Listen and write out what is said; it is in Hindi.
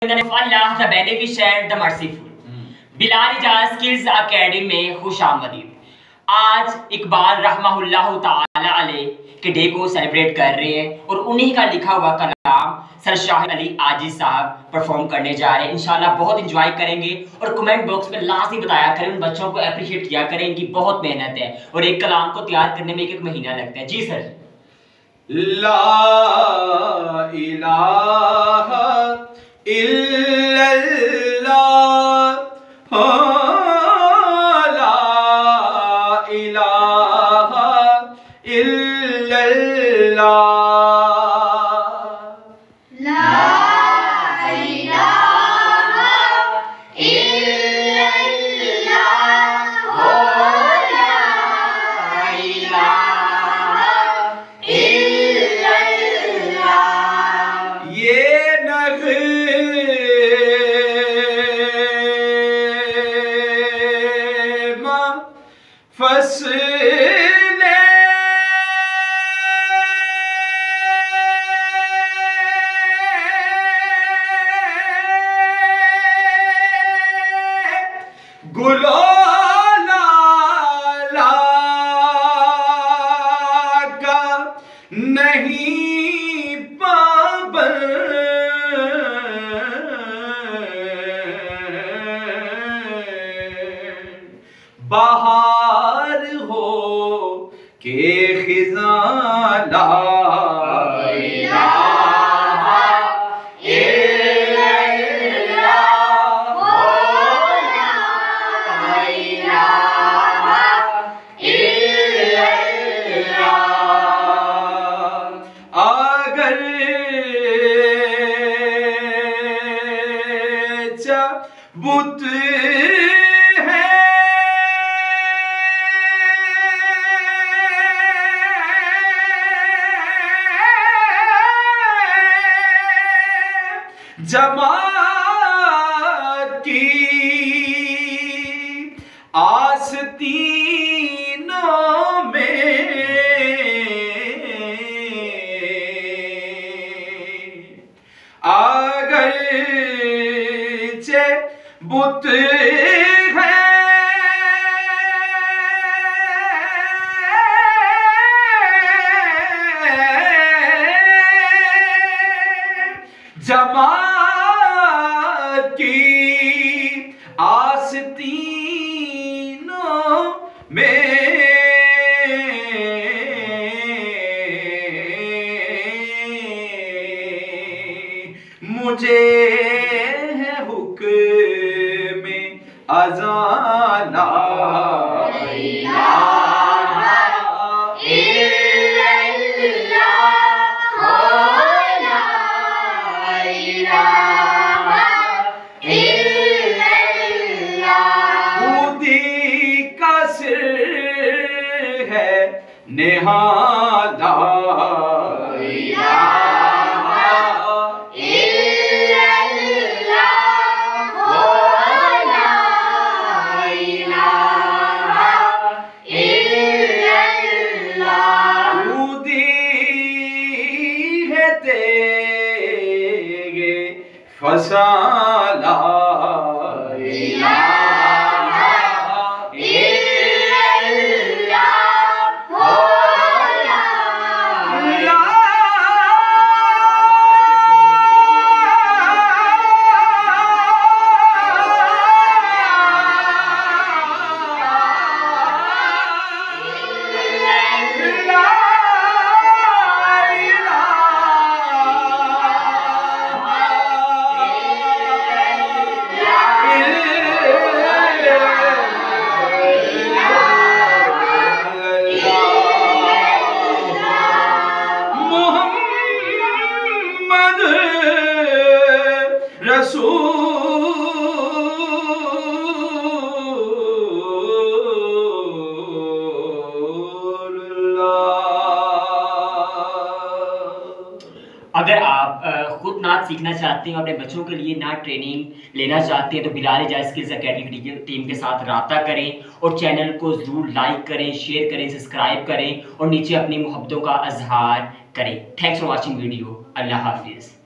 In the name of Allah, the Beneficent, the Merciful. Bilal Ejaz skills academy में खुशामदीद। आज इकबाल रहमहुल्लाह ताला अलैह के डे को सेलिब्रेट कर रहे हैं और उन्हीं का लिखा हुआ कलाम सर शाहिद अली आजिज़ साहब परफॉर्म करने जा रहे हैं। इंशाल्लाह बहुत इंजॉय करेंगे और कमेंट बॉक्स में लाजमी बताया करें, उन बच्चों को अप्रिशिएट किया करें, इनकी बहुत मेहनत है और एक कलाम को तैयार करने में एक महीना लगता है। जी सर। ला इलाहा इल्लल्लाह, ला इलाहा इल्लल्लाह, ला इलाहा इल्लल्लाह, ला इलाहा इल्लल्लाह। ये नग़मे फसले गुलो लाला का नहीं पाबंद, बहार हो के खिज़ां ला इलाहा इल्लल्लाह, ला इलाहा इल्लल्लाह। अगर बुत है जमात की आस्तीनों में, अगर बुत है जमात की आस्तीनों में, मुझे है हुक्म अज़ान ला इलाहा इल्लल्लाह, ला इलाहा इल्लल्लाह। खुदी का सिर है निहाला फसाला इलाहा इल्लल्लाह, ला अगर आप खुद नाच सीखना चाहते हैं, अपने बच्चों के लिए नाच ट्रेनिंग लेना चाहते हैं तो बिलाल इजाज़ स्किल्स अकेडमी की टीम के साथ रब्ता करें और चैनल को ज़रूर लाइक करें, शेयर करें, सब्सक्राइब करें और नीचे अपनी मोहब्बतों का इजहार करें। Thanks for watching video. अल्लाह हाफिज़।